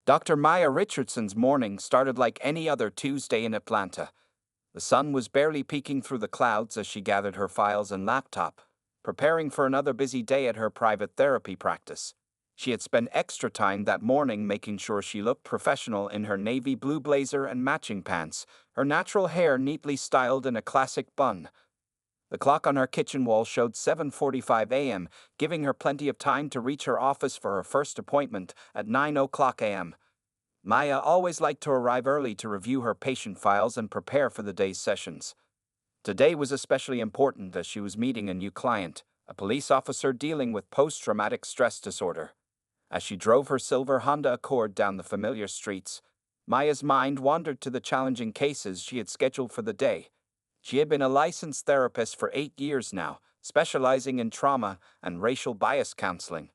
Dr. Maya Richardson's morning started like any other Tuesday in Atlanta. The sun was barely peeking through the clouds as she gathered her files and laptop, preparing for another busy day at her private therapy practice. She had spent extra time that morning making sure she looked professional in her navy blue blazer and matching pants, her natural hair neatly styled in a classic bun. The clock on her kitchen wall showed 7:45 a.m., giving her plenty of time to reach her office for her first appointment at 9 o'clock a.m. Maya always liked to arrive early to review her patient files and prepare for the day's sessions. Today was especially important as she was meeting a new client, a police officer dealing with post-traumatic stress disorder. As she drove her silver Honda Accord down the familiar streets, Maya's mind wandered to the challenging cases she had scheduled for the day. She had been a licensed therapist for 8 years now, specializing in trauma and racial bias counseling.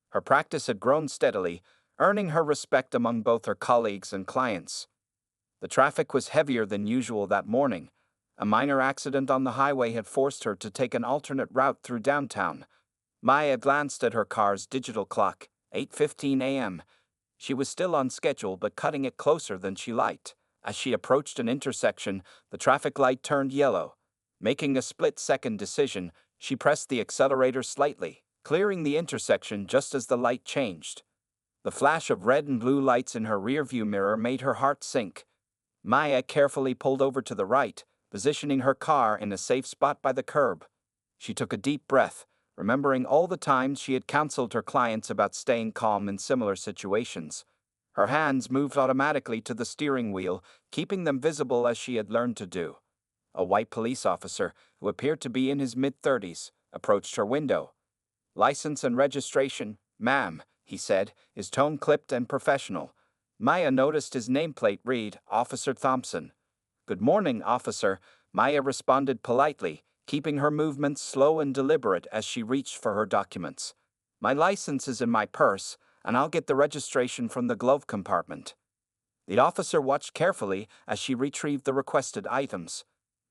Her practice had grown steadily, earning her respect among both her colleagues and clients. The traffic was heavier than usual that morning. A minor accident on the highway had forced her to take an alternate route through downtown. Maya glanced at her car's digital clock, 8:15 a.m. She was still on schedule but cutting it closer than she liked. As she approached an intersection, the traffic light turned yellow. Making a split-second decision, she pressed the accelerator slightly, clearing the intersection just as the light changed. The flash of red and blue lights in her rearview mirror made her heart sink. Maya carefully pulled over to the right, positioning her car in a safe spot by the curb. She took a deep breath, remembering all the times she had counseled her clients about staying calm in similar situations. Her hands moved automatically to the steering wheel, keeping them visible as she had learned to do. A white police officer, who appeared to be in his mid-30s, approached her window. "License and registration, ma'am," he said, his tone clipped and professional. Maya noticed his nameplate read, "Officer Thompson." "Good morning, officer," Maya responded politely, keeping her movements slow and deliberate as she reached for her documents. "My license is in my purse, and I'll get the registration from the glove compartment." The officer watched carefully as she retrieved the requested items.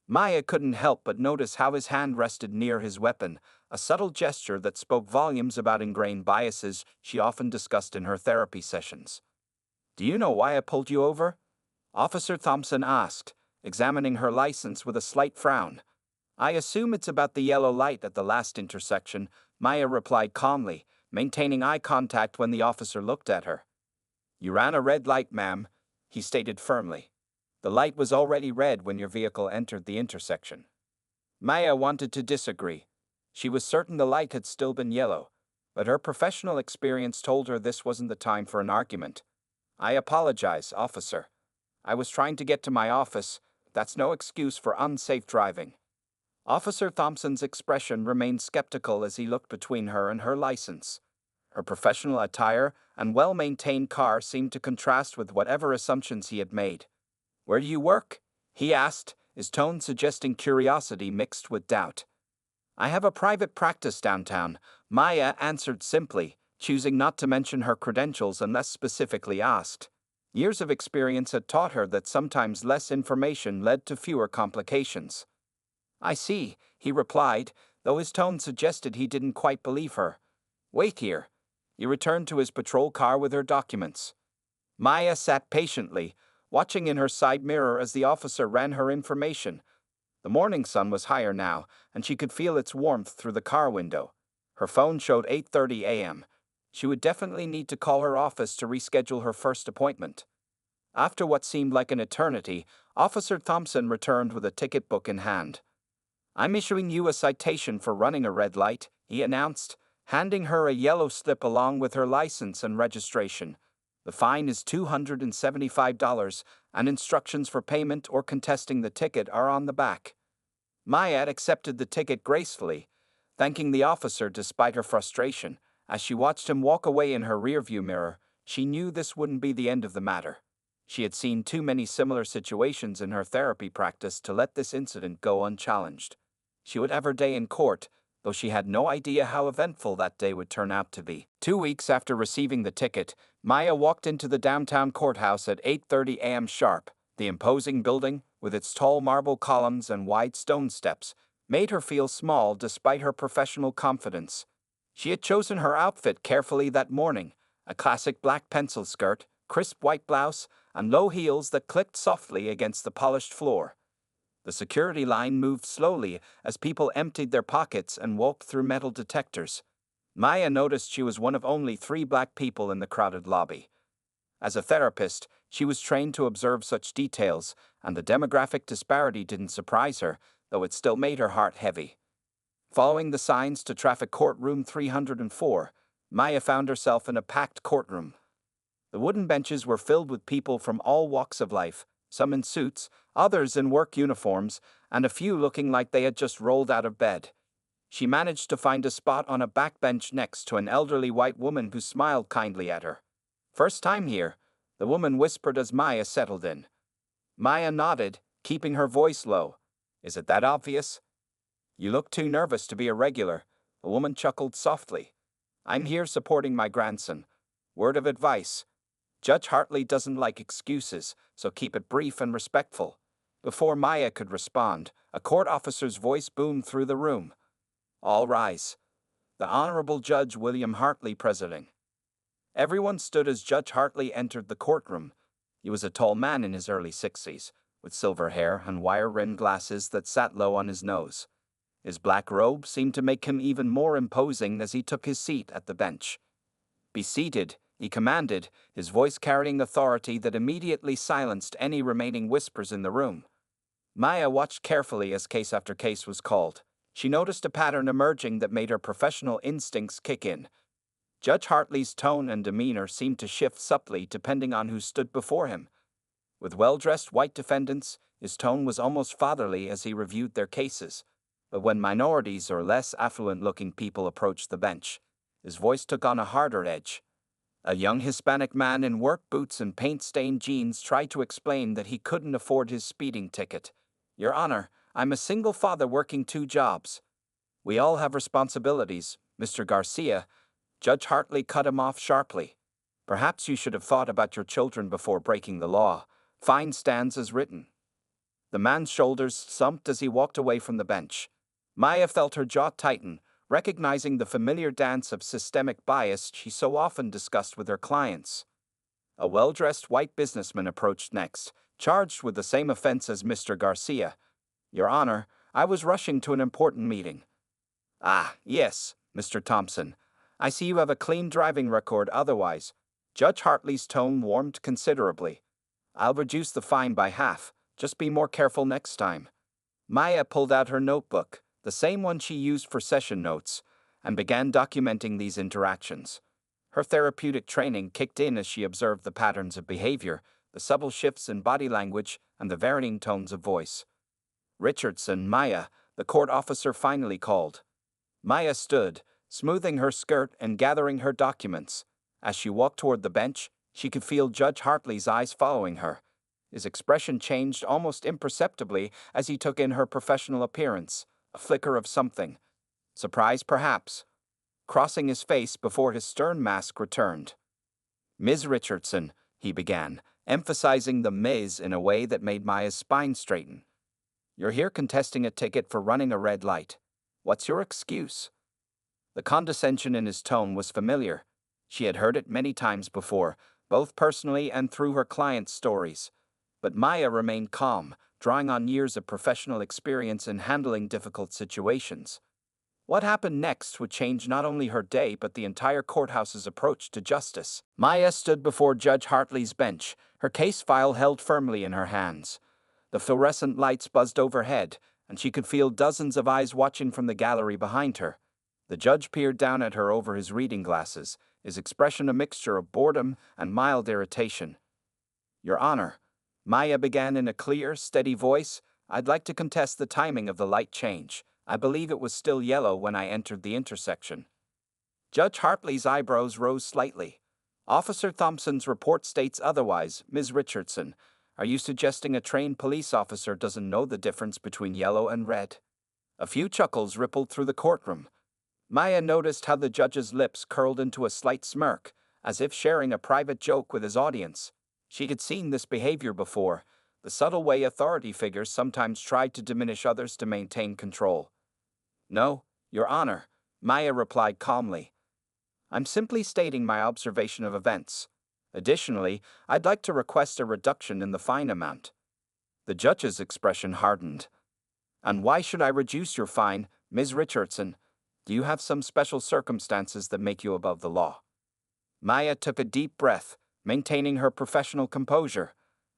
Maya couldn't help but notice how his hand rested near his weapon, a subtle gesture that spoke volumes about ingrained biases she often discussed in her therapy sessions. "Do you know why I pulled you over?" Officer Thompson asked, examining her license with a slight frown. "I assume it's about the yellow light at the last intersection," Maya replied calmly, maintaining eye contact when the officer looked at her. "You ran a red light, ma'am," he stated firmly. "The light was already red when your vehicle entered the intersection." Maya wanted to disagree. She was certain the light had still been yellow, but her professional experience told her this wasn't the time for an argument. "I apologize, officer. I was trying to get to my office. That's no excuse for unsafe driving." Officer Thompson's expression remained skeptical as he looked between her and her license. Her professional attire and well-maintained car seemed to contrast with whatever assumptions he had made. "Where do you work?" he asked, his tone suggesting curiosity mixed with doubt. "I have a private practice downtown," Maya answered simply, choosing not to mention her credentials unless specifically asked. Years of experience had taught her that sometimes less information led to fewer complications. "I see," he replied, though his tone suggested he didn't quite believe her. "Wait here." He returned to his patrol car with her documents. Maya sat patiently, watching in her side mirror as the officer ran her information. The morning sun was higher now, and she could feel its warmth through the car window. Her phone showed 8:30 a.m. She would definitely need to call her office to reschedule her first appointment. After what seemed like an eternity, Officer Thompson returned with a ticket book in hand. "I'm issuing you a citation for running a red light," he announced, handing her a yellow slip along with her license and registration. "The fine is $275, and instructions for payment or contesting the ticket are on the back." Maya accepted the ticket gracefully, thanking the officer despite her frustration. As she watched him walk away in her rearview mirror, she knew this wouldn't be the end of the matter. She had seen too many similar situations in her therapy practice to let this incident go unchallenged. She would have her day in court, though she had no idea how eventful that day would turn out to be. 2 weeks after receiving the ticket, Maya walked into the downtown courthouse at 8:30 a.m. sharp. The imposing building, with its tall marble columns and wide stone steps, made her feel small despite her professional confidence. She had chosen her outfit carefully that morning, a classic black pencil skirt, crisp white blouse, and low heels that clicked softly against the polished floor. The security line moved slowly as people emptied their pockets and walked through metal detectors. Maya noticed she was one of only 3 black people in the crowded lobby. As a therapist, she was trained to observe such details, and the demographic disparity didn't surprise her, though it still made her heart heavy. Following the signs to traffic courtroom 304, Maya found herself in a packed courtroom. The wooden benches were filled with people from all walks of life, some in suits, others in work uniforms, and a few looking like they had just rolled out of bed. She managed to find a spot on a backbench next to an elderly white woman who smiled kindly at her. "First time here," the woman whispered as Maya settled in. Maya nodded, keeping her voice low. "Is it that obvious?" "You look too nervous to be a regular," the woman chuckled softly. "I'm here supporting my grandson. Word of advice: Judge Hartley doesn't like excuses, so keep it brief and respectful." Before Maya could respond, a court officer's voice boomed through the room. "All rise. The Honorable Judge William Hartley presiding." Everyone stood as Judge Hartley entered the courtroom. He was a tall man in his early 60s, with silver hair and wire-rimmed glasses that sat low on his nose. His black robe seemed to make him even more imposing as he took his seat at the bench. "Be seated," he commanded, his voice carrying authority that immediately silenced any remaining whispers in the room. Maya watched carefully as case after case was called. She noticed a pattern emerging that made her professional instincts kick in. Judge Hartley's tone and demeanor seemed to shift subtly depending on who stood before him. With well-dressed white defendants, his tone was almost fatherly as he reviewed their cases. But when minorities or less affluent-looking people approached the bench, his voice took on a harder edge. A young Hispanic man in work boots and paint-stained jeans tried to explain that he couldn't afford his speeding ticket. "Your Honor, I'm a single father working 2 jobs." "We all have responsibilities, Mr. Garcia." Judge Hartley cut him off sharply. "Perhaps you should have thought about your children before breaking the law. Fine stands as written." The man's shoulders slumped as he walked away from the bench. Maya felt her jaw tighten, recognizing the familiar dance of systemic bias she so often discussed with her clients. A well-dressed white businessman approached next, charged with the same offense as Mr. Garcia. "Your Honor, I was rushing to an important meeting." "Ah, yes, Mr. Thompson. I see you have a clean driving record otherwise." Judge Hartley's tone warmed considerably. "I'll reduce the fine by half. Just be more careful next time." Maya pulled out her notebook, the same one she used for session notes, and began documenting these interactions. Her therapeutic training kicked in as she observed the patterns of behavior, the subtle shifts in body language, and the varying tones of voice. "Richardson, Maya," the court officer finally called. Maya stood, smoothing her skirt and gathering her documents. As she walked toward the bench, she could feel Judge Hartley's eyes following her. His expression changed almost imperceptibly as he took in her professional appearance, a flicker of something. Surprise, perhaps. Crossing his face before his stern mask returned. "Ms. Richardson," he began, emphasizing the Ms. in a way that made Maya's spine straighten. "You're here contesting a ticket for running a red light. What's your excuse?" The condescension in his tone was familiar. She had heard it many times before, both personally and through her clients' stories. But Maya remained calm, drawing on years of professional experience in handling difficult situations. What happened next would change not only her day but the entire courthouse's approach to justice. Maya stood before Judge Hartley's bench, her case file held firmly in her hands. The fluorescent lights buzzed overhead, and she could feel dozens of eyes watching from the gallery behind her. The judge peered down at her over his reading glasses, his expression a mixture of boredom and mild irritation. "Your Honor," Maya began in a clear, steady voice, "I'd like to contest the timing of the light change. I believe it was still yellow when I entered the intersection." Judge Hartley's eyebrows rose slightly. "Officer Thompson's report states otherwise, Ms. Richardson. Are you suggesting a trained police officer doesn't know the difference between yellow and red?" A few chuckles rippled through the courtroom. Maya noticed how the judge's lips curled into a slight smirk, as if sharing a private joke with his audience. She had seen this behavior before, the subtle way authority figures sometimes tried to diminish others to maintain control. "No, Your Honor," Maya replied calmly. "I'm simply stating my observation of events." Additionally, I'd like to request a reduction in the fine amount. The judge's expression hardened. And why should I reduce your fine, Ms. Richardson? Do you have some special circumstances that make you above the law? Maya took a deep breath, maintaining her professional composure.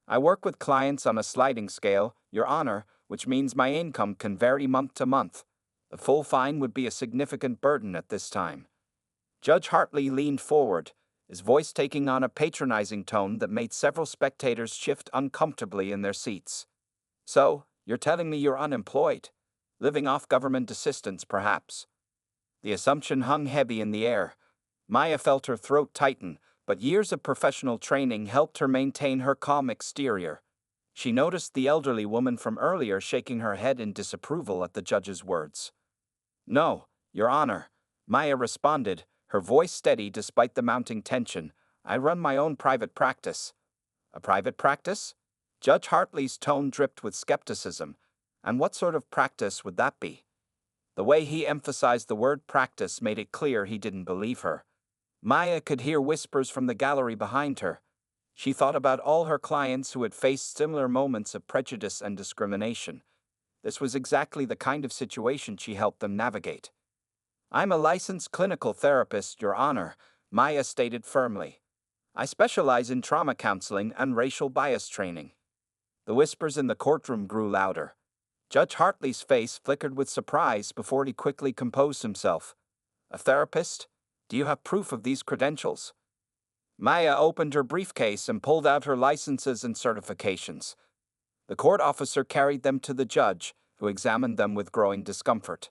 I work with clients on a sliding scale, Your Honor, which means my income can vary month to month. The full fine would be a significant burden at this time. Judge Hartley leaned forward, his voice taking on a patronizing tone that made several spectators shift uncomfortably in their seats. So, you're telling me you're unemployed? Living off government assistance, perhaps? The assumption hung heavy in the air. Maya felt her throat tighten, but years of professional training helped her maintain her calm exterior. She noticed the elderly woman from earlier shaking her head in disapproval at the judge's words. No, Your Honor, Maya responded, her voice steady despite the mounting tension. I run my own private practice. A private practice? Judge Hartley's tone dripped with skepticism. And what sort of practice would that be? The way he emphasized the word practice made it clear he didn't believe her. Maya could hear whispers from the gallery behind her. She thought about all her clients who had faced similar moments of prejudice and discrimination. This was exactly the kind of situation she helped them navigate. I'm a licensed clinical therapist, Your Honor, Maya stated firmly. I specialize in trauma counseling and racial bias training. The whispers in the courtroom grew louder. Judge Hartley's face flickered with surprise before he quickly composed himself. A therapist? Do you have proof of these credentials? Maya opened her briefcase and pulled out her licenses and certifications. The court officer carried them to the judge, who examined them with growing discomfort.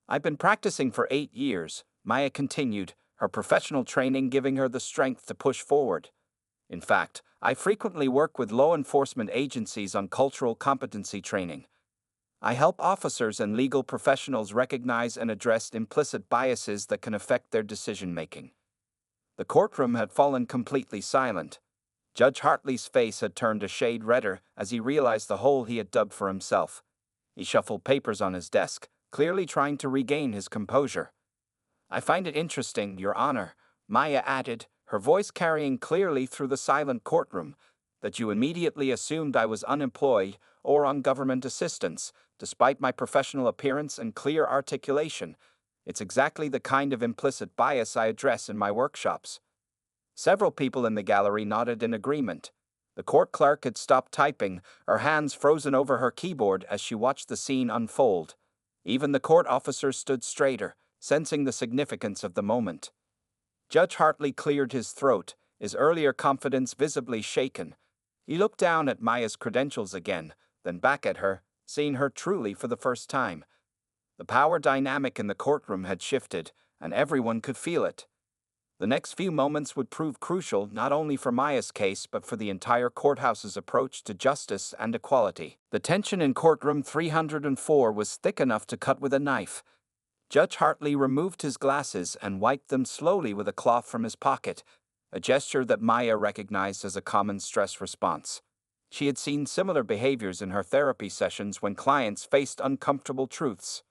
I've been practicing for 8 years, Maya continued, her professional training giving her the strength to push forward. In fact, I frequently work with law enforcement agencies on cultural competency training. I help officers and legal professionals recognize and address implicit biases that can affect their decision-making. The courtroom had fallen completely silent. Judge Hartley's face had turned a shade redder as he realized the hole he had dug for himself. He shuffled papers on his desk, clearly trying to regain his composure. I find it interesting, Your Honor, Maya added, her voice carrying clearly through the silent courtroom, that you immediately assumed I was unemployed or on government assistance, despite my professional appearance and clear articulation. It's exactly the kind of implicit bias I address in my workshops. Several people in the gallery nodded in agreement. The court clerk had stopped typing, her hands frozen over her keyboard as she watched the scene unfold. Even the court officer stood straighter, sensing the significance of the moment. Judge Hartley cleared his throat, his earlier confidence visibly shaken. He looked down at Maya's credentials again, then back at her, seeing her truly for the first time. The power dynamic in the courtroom had shifted, and everyone could feel it. The next few moments would prove crucial not only for Maya's case but for the entire courthouse's approach to justice and equality. The tension in courtroom 304 was thick enough to cut with a knife. Judge Hartley removed his glasses and wiped them slowly with a cloth from his pocket, a gesture that Maya recognized as a common stress response. She had seen similar behaviors in her therapy sessions when clients faced uncomfortable truths.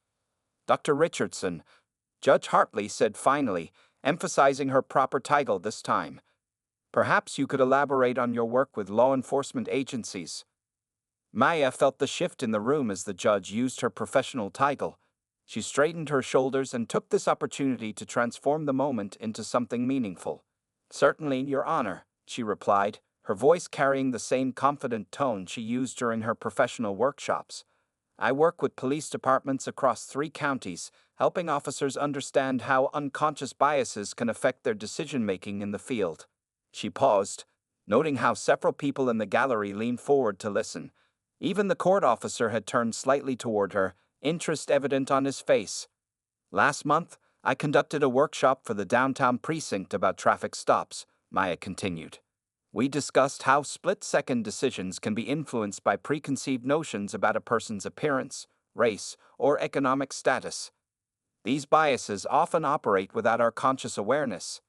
Dr. Richardson, Judge Hartley said finally, emphasizing her proper title this time. Perhaps you could elaborate on your work with law enforcement agencies. Maya felt the shift in the room as the judge used her professional title. She straightened her shoulders and took this opportunity to transform the moment into something meaningful. Certainly, Your Honor, she replied, her voice carrying the same confident tone she used during her professional workshops. I work with police departments across 3 counties, helping officers understand how unconscious biases can affect their decision-making in the field. She paused, noting how several people in the gallery leaned forward to listen. Even the court officer had turned slightly toward her, interest evident on his face. Last month, I conducted a workshop for the downtown precinct about traffic stops, Maya continued. We discussed how split-second decisions can be influenced by preconceived notions about a person's appearance, race, or economic status. These biases often operate without our conscious awareness.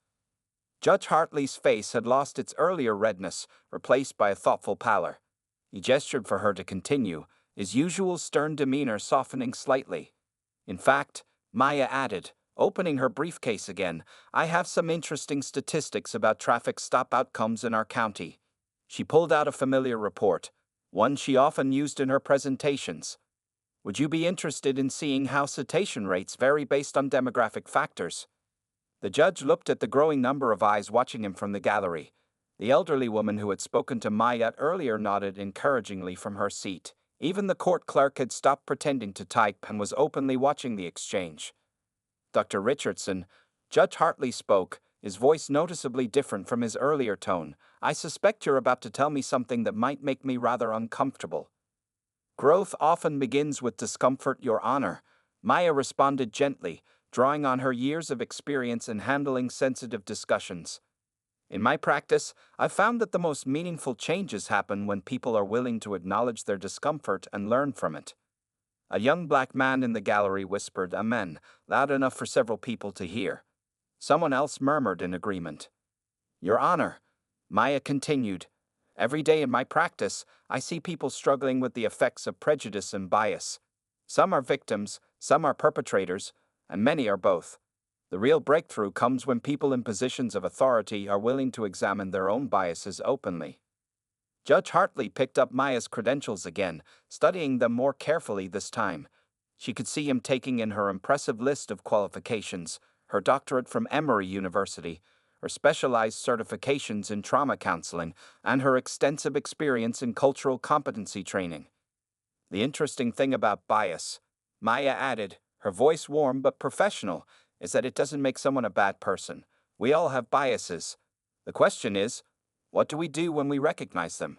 Judge Hartley's face had lost its earlier redness, replaced by a thoughtful pallor. He gestured for her to continue, his usual stern demeanor softening slightly. In fact, Maya added, Opening her briefcase again, I have some interesting statistics about traffic stop outcomes in our county. She pulled out a familiar report, one she often used in her presentations. Would you be interested in seeing how citation rates vary based on demographic factors? The judge looked at the growing number of eyes watching him from the gallery. The elderly woman who had spoken to Maya earlier nodded encouragingly from her seat. Even the court clerk had stopped pretending to type and was openly watching the exchange. Dr. Richardson, Judge Hartley spoke, his voice noticeably different from his earlier tone. I suspect you're about to tell me something that might make me rather uncomfortable. Growth often begins with discomfort, Your Honor, Maya responded gently, drawing on her years of experience in handling sensitive discussions. In my practice, I've found that the most meaningful changes happen when people are willing to acknowledge their discomfort and learn from it. A young black man in the gallery whispered amen, loud enough for several people to hear. Someone else murmured in agreement. Your Honor, Maya continued, every day in my practice, I see people struggling with the effects of prejudice and bias. Some are victims, some are perpetrators, and many are both. The real breakthrough comes when people in positions of authority are willing to examine their own biases openly. Judge Hartley picked up Maya's credentials again, studying them more carefully this time. She could see him taking in her impressive list of qualifications, her doctorate from Emory University, her specialized certifications in trauma counseling, and her extensive experience in cultural competency training. The interesting thing about bias, Maya added, her voice warm but professional, is that it doesn't make someone a bad person. We all have biases. The question is, what do we do when we recognize them?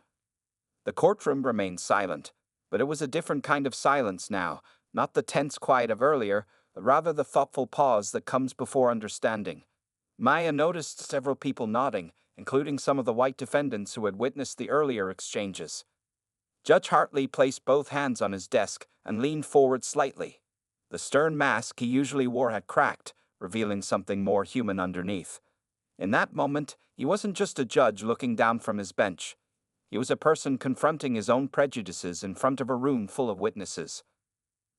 The courtroom remained silent, but it was a different kind of silence now, not the tense quiet of earlier, but rather the thoughtful pause that comes before understanding. Maya noticed several people nodding, including some of the white defendants who had witnessed the earlier exchanges. Judge Hartley placed both hands on his desk and leaned forward slightly. The stern mask he usually wore had cracked, revealing something more human underneath. In that moment, he wasn't just a judge looking down from his bench. He was a person confronting his own prejudices in front of a room full of witnesses.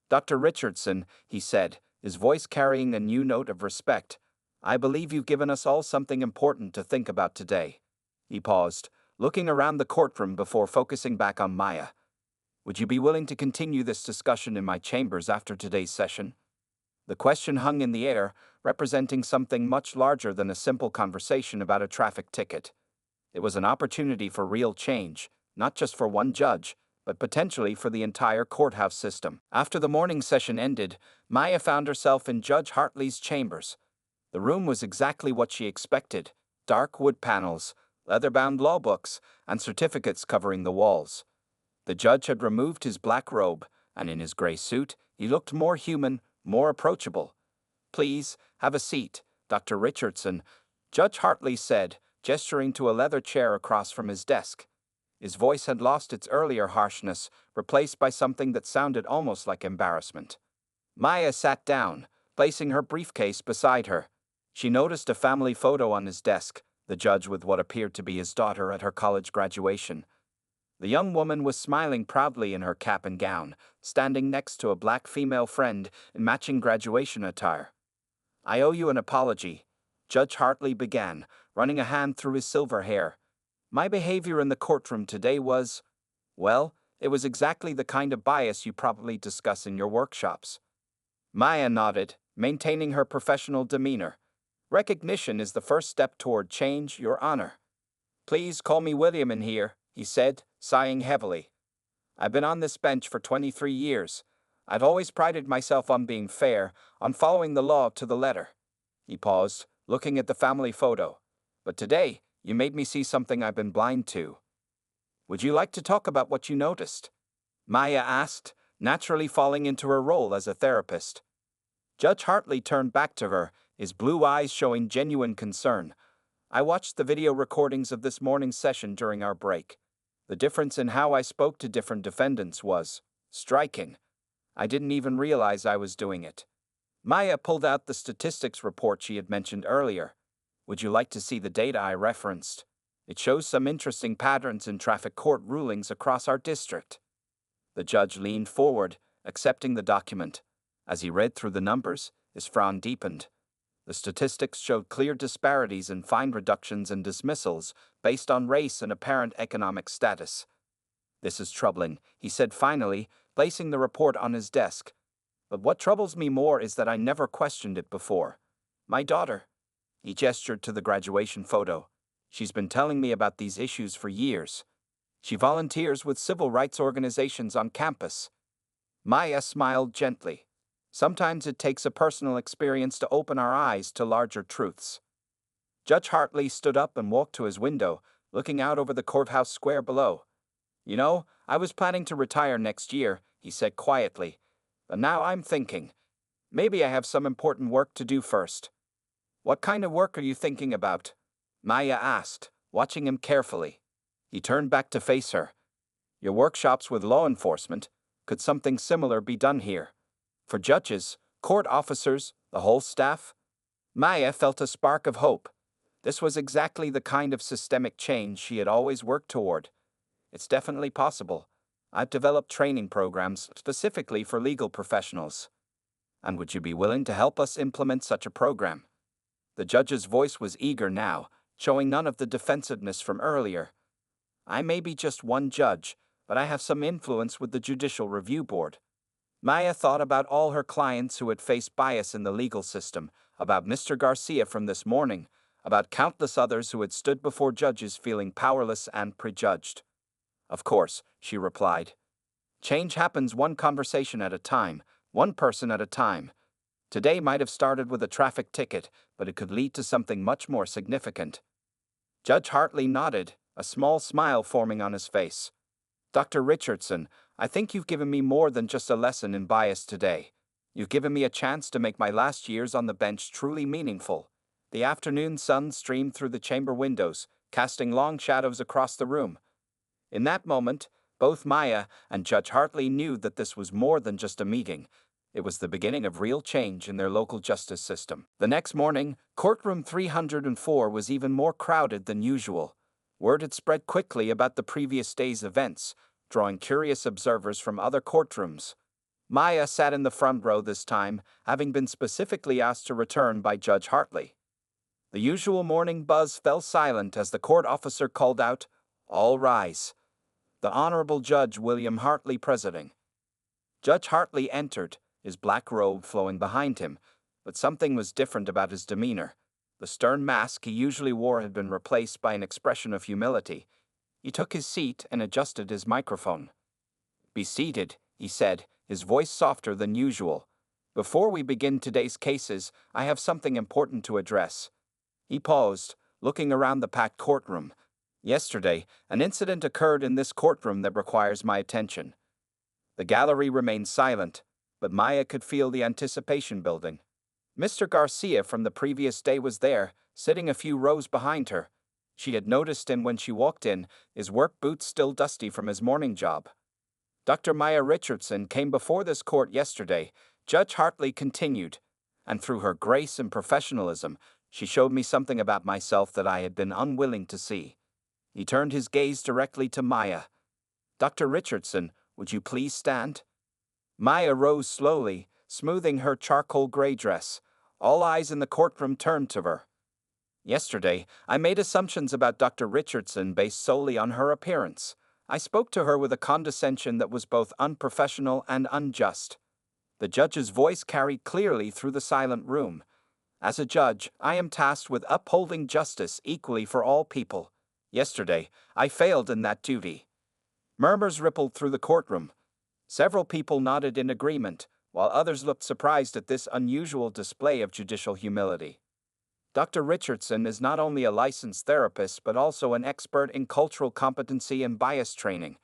Dr. Richardson, he said, his voice carrying a new note of respect, I believe you've given us all something important to think about today. He paused, looking around the courtroom before focusing back on Maya. Would you be willing to continue this discussion in my chambers after today's session? The question hung in the air, representing something much larger than a simple conversation about a traffic ticket. It was an opportunity for real change, not just for one judge, but potentially for the entire courthouse system. After the morning session ended, Maya found herself in Judge Hartley's chambers. The room was exactly what she expected: dark wood panels, leather-bound law books, and certificates covering the walls. The judge had removed his black robe, and in his gray suit, he looked more human, more approachable. Please, have a seat, Dr. Richardson, Judge Hartley said, gesturing to a leather chair across from his desk. His voice had lost its earlier harshness, replaced by something that sounded almost like embarrassment. Maya sat down, placing her briefcase beside her. She noticed a family photo on his desk, the judge with what appeared to be his daughter at her college graduation. The young woman was smiling proudly in her cap and gown, standing next to a black female friend in matching graduation attire. I owe you an apology, Judge Hartley began, running a hand through his silver hair. My behavior in the courtroom today was, well, it was exactly the kind of bias you probably discuss in your workshops. Maya nodded, maintaining her professional demeanor. Recognition is the first step toward change, Your Honor. Please call me William in here, he said, sighing heavily. I've been on this bench for 23 years. I've always prided myself on being fair, on following the law to the letter. He paused, looking at the family photo. But today, you made me see something I've been blind to. Would you like to talk about what you noticed? Maya asked, naturally falling into her role as a therapist. Judge Hartley turned back to her, his blue eyes showing genuine concern. I watched the video recordings of this morning's session during our break. The difference in how I spoke to different defendants was striking. I didn't even realize I was doing it. Maya pulled out the statistics report she had mentioned earlier. Would you like to see the data I referenced? It shows some interesting patterns in traffic court rulings across our district. The judge leaned forward, accepting the document. As he read through the numbers, His frown deepened. The statistics showed clear disparities in fine reductions and dismissals based on race and apparent economic status. "This is troubling," he said finally, placing the report on his desk. "But what troubles me more is that I never questioned it before. My daughter," he gestured to the graduation photo, "she's been telling me about these issues for years. She volunteers with civil rights organizations on campus." Maya smiled gently. "Sometimes it takes a personal experience to open our eyes to larger truths." Judge Hartley stood up and walked to his window, looking out over the courthouse square below. "You know, I was planning to retire next year," he said quietly. "But now I'm thinking, maybe I have some important work to do first." "What kind of work are you thinking about?" Maya asked, watching him carefully. He turned back to face her. "Your workshops with law enforcement. Could something similar be done here? For judges, court officers, the whole staff?" Maya felt a spark of hope. This was exactly the kind of systemic change she had always worked toward. "It's definitely possible. I've developed training programs specifically for legal professionals." "And would you be willing to help us implement such a program?" The judge's voice was eager now, showing none of the defensiveness from earlier. "I may be just one judge, but I have some influence with the Judicial Review Board." Maya thought about all her clients who had faced bias in the legal system, about Mr. Garcia from this morning, about countless others who had stood before judges feeling powerless and prejudged. "Of course," she replied. "Change happens one conversation at a time, one person at a time. Today might have started with a traffic ticket, but it could lead to something much more significant." Judge Hartley nodded, a small smile forming on his face. "Dr. Richardson, I think you've given me more than just a lesson in bias today. You've given me a chance to make my last years on the bench truly meaningful." The afternoon sun streamed through the chamber windows, casting long shadows across the room. In that moment, both Maya and Judge Hartley knew that this was more than just a meeting. It was the beginning of real change in their local justice system. The next morning, courtroom 304 was even more crowded than usual. Word had spread quickly about the previous day's events, drawing curious observers from other courtrooms. Maya sat in the front row this time, having been specifically asked to return by Judge Hartley. The usual morning buzz fell silent as the court officer called out, "All rise." The Honorable Judge William Hartley presiding. Judge Hartley entered, his black robe flowing behind him, but something was different about his demeanor. The stern mask he usually wore had been replaced by an expression of humility. He took his seat and adjusted his microphone. "Be seated," he said, his voice softer than usual. "Before we begin today's cases, I have something important to address." He paused, looking around the packed courtroom. "Yesterday, an incident occurred in this courtroom that requires my attention." The gallery remained silent, but Maya could feel the anticipation building. Mr. Garcia from the previous day was there, sitting a few rows behind her. She had noticed him when she walked in, his work boots still dusty from his morning job. "Dr. Maya Richardson came before this court yesterday," Judge Hartley continued, "and through her grace and professionalism, she showed me something about myself that I had been unwilling to see." He turned his gaze directly to Maya. "Dr. Richardson, would you please stand?" Maya rose slowly, smoothing her charcoal gray dress. All eyes in the courtroom turned to her. "Yesterday, I made assumptions about Dr. Richardson based solely on her appearance. I spoke to her with a condescension that was both unprofessional and unjust." The judge's voice carried clearly through the silent room. "As a judge, I am tasked with upholding justice equally for all people. Yesterday, I failed in that duty." Murmurs rippled through the courtroom. Several people nodded in agreement, while others looked surprised at this unusual display of judicial humility. Dr. Richardson is not only a licensed therapist but also an expert in cultural competency and bias training.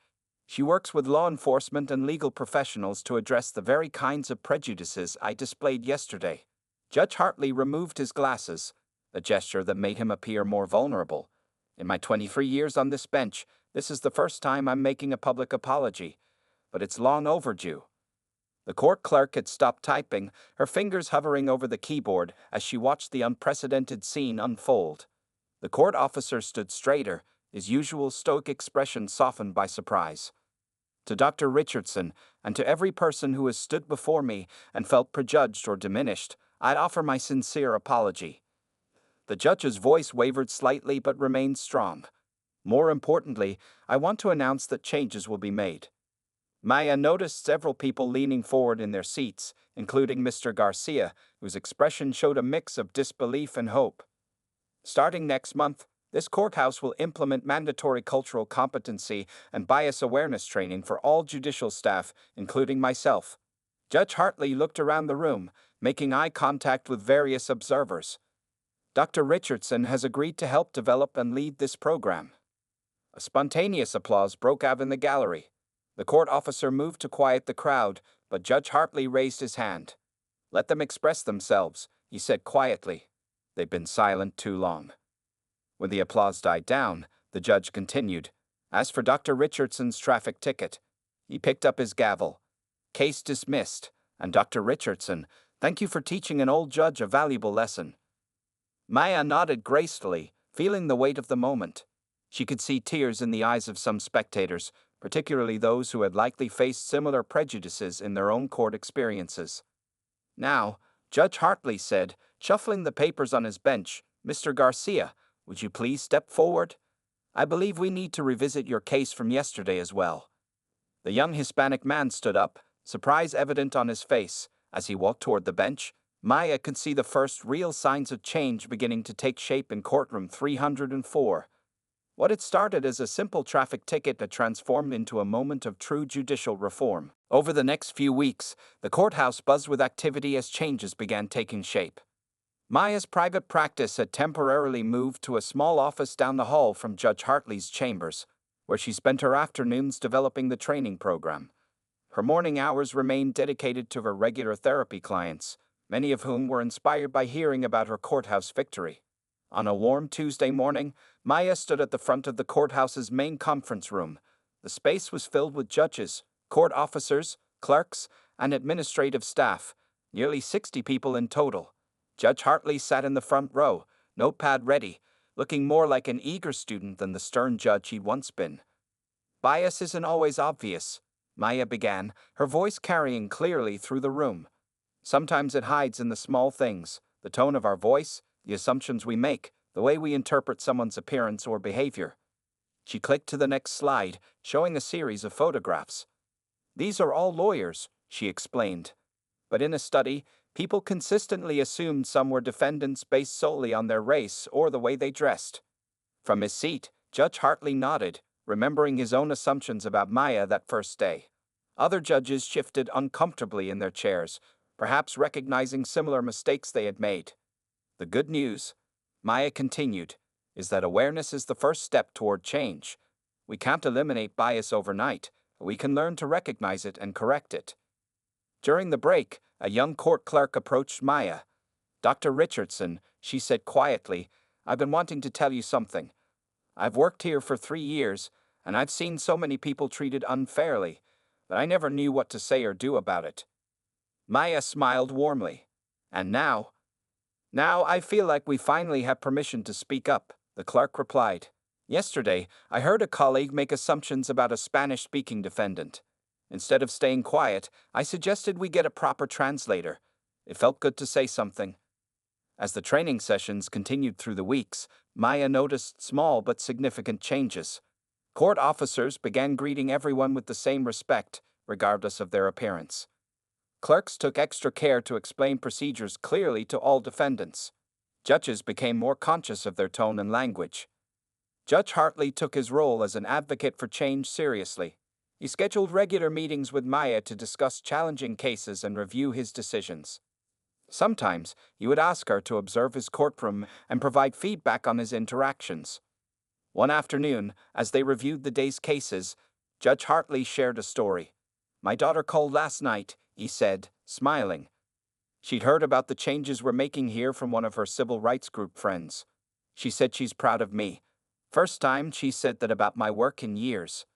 She works with law enforcement and legal professionals to address the very kinds of prejudices I displayed yesterday. Judge Hartley removed his glasses, a gesture that made him appear more vulnerable. "In my 23 years on this bench, this is the first time I'm making a public apology, but it's long overdue." The court clerk had stopped typing, her fingers hovering over the keyboard as she watched the unprecedented scene unfold. The court officer stood straighter, his usual stoic expression softened by surprise. "To Dr. Richardson, and to every person who has stood before me and felt prejudged or diminished, I'd offer my sincere apology. The judge's voice wavered slightly but remained strong. More importantly, I want to announce that changes will be made. Maya noticed several people leaning forward in their seats, including Mr. Garcia, whose expression showed a mix of disbelief and hope. Starting next month, this courthouse will implement mandatory cultural competency and bias awareness training for all judicial staff, including myself. Judge Hartley looked around the room, making eye contact with various observers. Dr. Richardson has agreed to help develop and lead this program. A spontaneous applause broke out in the gallery. The court officer moved to quiet the crowd, but Judge Hartley raised his hand. "Let them express themselves," he said quietly. "They've been silent too long." When the applause died down, the judge continued. "As for Dr. Richardson's traffic ticket," he picked up his gavel. "Case dismissed, and Dr. Richardson, thank you for teaching an old judge a valuable lesson." Maya nodded gracefully, feeling the weight of the moment. She could see tears in the eyes of some spectators, particularly those who had likely faced similar prejudices in their own court experiences. "Now," Judge Hartley said, shuffling the papers on his bench, "Mr. Garcia, would you please step forward? I believe we need to revisit your case from yesterday as well." The young Hispanic man stood up, surprise evident on his face. As he walked toward the bench, Maya could see the first real signs of change beginning to take shape in courtroom 304. What had started as a simple traffic ticket had transformed into a moment of true judicial reform. Over the next few weeks, the courthouse buzzed with activity as changes began taking shape. Maya's private practice had temporarily moved to a small office down the hall from Judge Hartley's chambers, where she spent her afternoons developing the training program. Her morning hours remained dedicated to her regular therapy clients, many of whom were inspired by hearing about her courthouse victory. On a warm Tuesday morning, Maya stood at the front of the courthouse's main conference room. The space was filled with judges, court officers, clerks, and administrative staff, nearly 60 people in total. Judge Hartley sat in the front row, notepad ready, looking more like an eager student than the stern judge he'd once been. "Bias isn't always obvious," Maya began, her voice carrying clearly through the room. "Sometimes it hides in the small things, the tone of our voice, the assumptions we make, the way we interpret someone's appearance or behavior." She clicked to the next slide, showing a series of photographs. "These are all lawyers," she explained. "But in a study, people consistently assumed some were defendants based solely on their race or the way they dressed." From his seat, Judge Hartley nodded, remembering his own assumptions about Maya that first day. Other judges shifted uncomfortably in their chairs, perhaps recognizing similar mistakes they had made. "The good news," Maya continued, "is that awareness is the first step toward change. We can't eliminate bias overnight, but we can learn to recognize it and correct it." During the break, a young court clerk approached Maya. "Dr. Richardson," she said quietly, "I've been wanting to tell you something. I've worked here for 3 years, and I've seen so many people treated unfairly, but I never knew what to say or do about it." Maya smiled warmly. "And now I feel like we finally have permission to speak up," the clerk replied. "Yesterday, I heard a colleague make assumptions about a Spanish-speaking defendant. Instead of staying quiet, I suggested we get a proper translator. It felt good to say something." As the training sessions continued through the weeks, Maya noticed small but significant changes. Court officers began greeting everyone with the same respect, regardless of their appearance. Clerks took extra care to explain procedures clearly to all defendants. Judges became more conscious of their tone and language. Judge Hartley took his role as an advocate for change seriously. He scheduled regular meetings with Maya to discuss challenging cases and review his decisions. Sometimes, he would ask her to observe his courtroom and provide feedback on his interactions. One afternoon, as they reviewed the day's cases, Judge Hartley shared a story. "My daughter called last night," he said, smiling. "She'd heard about the changes we're making here from one of her civil rights group friends. She said she's proud of me. First time she said that about my work in years."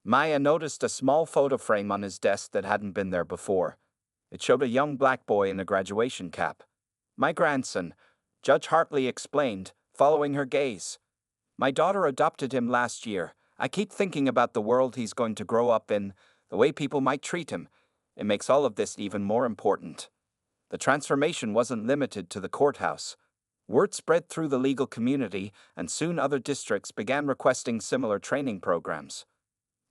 Maya noticed a small photo frame on his desk that hadn't been there before. It showed a young black boy in a graduation cap. "My grandson," Judge Hartley explained, following her gaze. "My daughter adopted him last year. I keep thinking about the world he's going to grow up in, the way people might treat him. It makes all of this even more important." The transformation wasn't limited to the courthouse. Word spread through the legal community, and soon other districts began requesting similar training programs.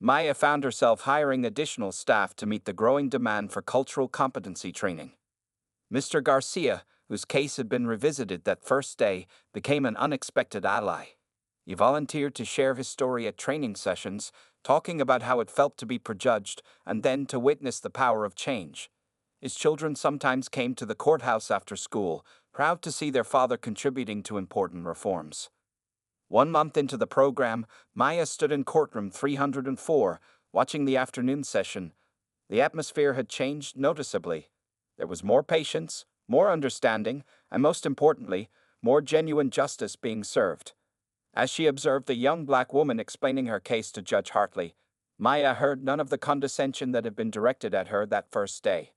Maya found herself hiring additional staff to meet the growing demand for cultural competency training. Mr. Garcia, whose case had been revisited that first day, became an unexpected ally. He volunteered to share his story at training sessions, talking about how it felt to be prejudged and then to witness the power of change. His children sometimes came to the courthouse after school, proud to see their father contributing to important reforms. 1 month into the program, Maya stood in courtroom 304, watching the afternoon session. The atmosphere had changed noticeably. There was more patience, more understanding, and most importantly, more genuine justice being served. As she observed the young black woman explaining her case to Judge Hartley, Maya heard none of the condescension that had been directed at her that first day.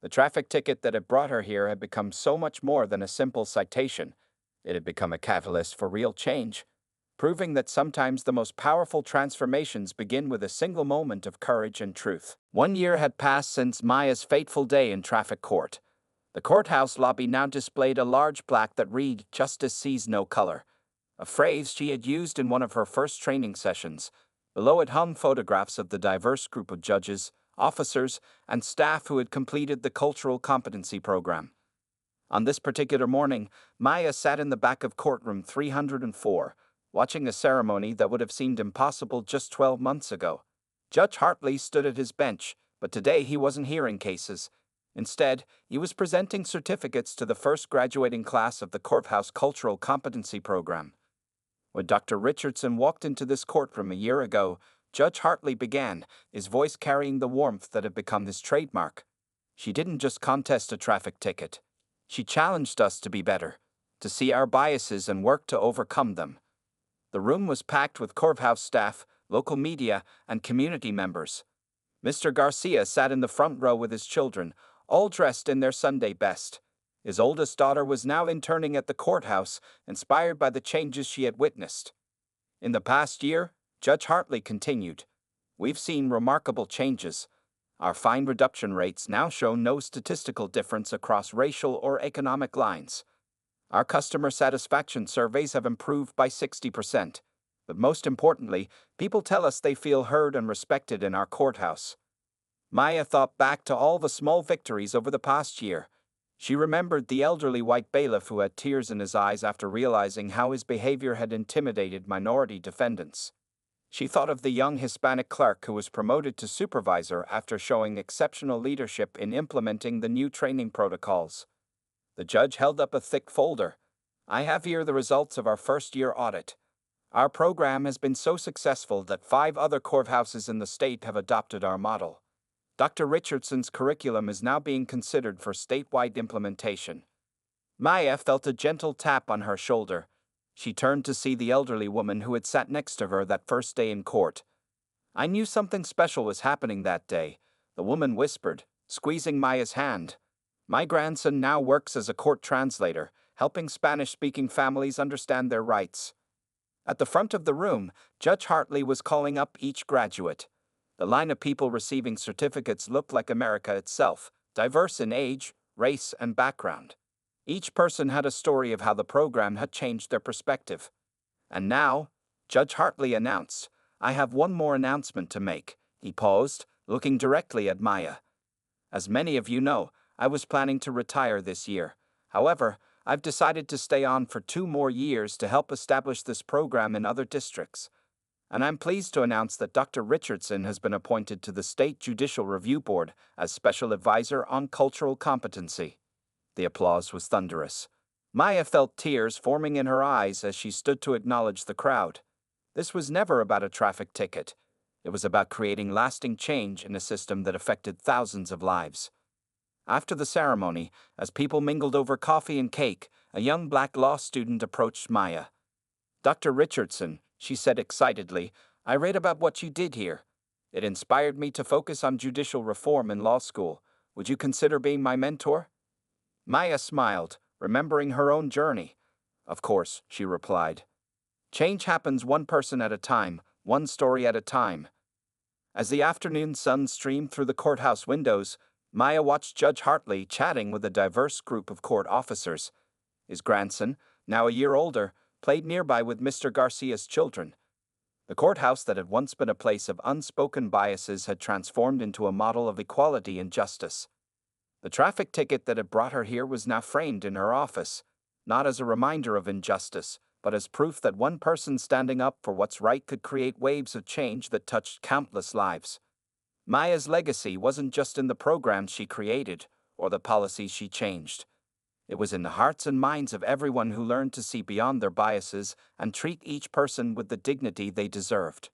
The traffic ticket that had brought her here had become so much more than a simple citation. It had become a catalyst for real change, proving that sometimes the most powerful transformations begin with a single moment of courage and truth. 1 year had passed since Maya's fateful day in traffic court. The courthouse lobby now displayed a large plaque that read, "Justice sees no color," a phrase she had used in one of her first training sessions. Below it hung photographs of the diverse group of judges, officers, and staff who had completed the cultural competency program. On this particular morning, Maya sat in the back of courtroom 304, watching a ceremony that would have seemed impossible just 12 months ago. Judge Hartley stood at his bench, but today he wasn't hearing cases. Instead, he was presenting certificates to the first graduating class of the Courthouse Cultural Competency Program. When Dr. Richardson walked into this courtroom a year ago, Judge Hartley began, his voice carrying the warmth that had become his trademark. She didn't just contest a traffic ticket. She challenged us to be better, to see our biases and work to overcome them. The room was packed with courthouse staff, local media, and community members. Mr. Garcia sat in the front row with his children, all dressed in their Sunday best. His oldest daughter was now interning at the courthouse, inspired by the changes she had witnessed. In the past year, Judge Hartley continued, "We've seen remarkable changes. Our fine reduction rates now show no statistical difference across racial or economic lines. Our customer satisfaction surveys have improved by 60%. But most importantly, people tell us they feel heard and respected in our courthouse." Maya thought back to all the small victories over the past year. She remembered the elderly white bailiff who had tears in his eyes after realizing how his behavior had intimidated minority defendants. She thought of the young Hispanic clerk who was promoted to supervisor after showing exceptional leadership in implementing the new training protocols. The judge held up a thick folder. "I have here the results of our first-year audit. Our program has been so successful that 5 other courthouses in the state have adopted our model. Dr. Richardson's curriculum is now being considered for statewide implementation." Maya felt a gentle tap on her shoulder. She turned to see the elderly woman who had sat next to her that first day in court. "I knew something special was happening that day," the woman whispered, squeezing Maya's hand. "My grandson now works as a court translator, helping Spanish-speaking families understand their rights." At the front of the room, Judge Hartley was calling up each graduate. The line of people receiving certificates looked like America itself, diverse in age, race, and background. Each person had a story of how the program had changed their perspective. "And now," Judge Hartley announced, "I have one more announcement to make." He paused, looking directly at Maya. "As many of you know, I was planning to retire this year. However, I've decided to stay on for 2 more years to help establish this program in other districts. And I'm pleased to announce that Dr. Richardson has been appointed to the State Judicial Review Board as Special Advisor on Cultural Competency." The applause was thunderous. Maya felt tears forming in her eyes as she stood to acknowledge the crowd. This was never about a traffic ticket. It was about creating lasting change in a system that affected thousands of lives. After the ceremony, as people mingled over coffee and cake, a young black law student approached Maya. "Dr. Richardson," she said excitedly, "I read about what you did here. It inspired me to focus on judicial reform in law school. Would you consider being my mentor?" Maya smiled, remembering her own journey. "Of course," she replied. "Change happens one person at a time, one story at a time." As the afternoon sun streamed through the courthouse windows, Maya watched Judge Hartley chatting with a diverse group of court officers. His grandson, now a year older, played nearby with Mr. Garcia's children. The courthouse that had once been a place of unspoken biases had transformed into a model of equality and justice. The traffic ticket that had brought her here was now framed in her office, not as a reminder of injustice, but as proof that one person standing up for what's right could create waves of change that touched countless lives. Maya's legacy wasn't just in the programs she created or the policies she changed. It was in the hearts and minds of everyone who learned to see beyond their biases and treat each person with the dignity they deserved.